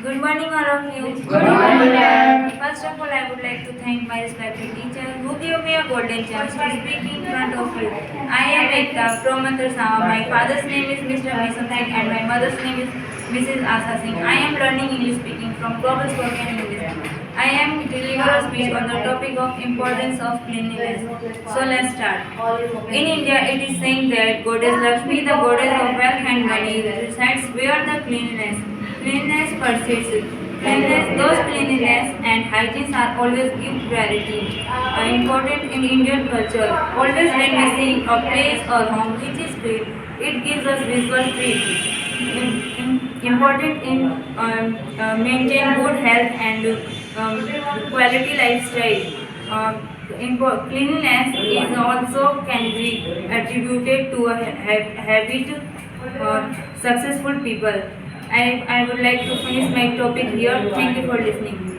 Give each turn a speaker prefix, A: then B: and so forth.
A: Good morning, all of you.
B: Good morning, ma'am.
A: First of all, I would like to thank my respected teacher who gave me a golden chance to speak in front of you. I am Ekta from Mandarsama. My father's name is Mr. Misam Singh and my mother's name is Mrs. Asa Singh. I am learning English speaking from Global Spoken English. I am deliver a speech on the topic of importance of cleanliness. So let's start. In India, it is saying that Goddess Lakshmi, the goddess of wealth and money, resides where the cleanliness persists. Those cleanliness and hygiene are always give priority. Important in Indian culture. Always when we see a place or home which is clean, it gives us visual treat. Important in maintain good health and quality lifestyle. Cleanliness is also can be attributed to a habit successful people. I would like to finish my topic here. Thank you for listening.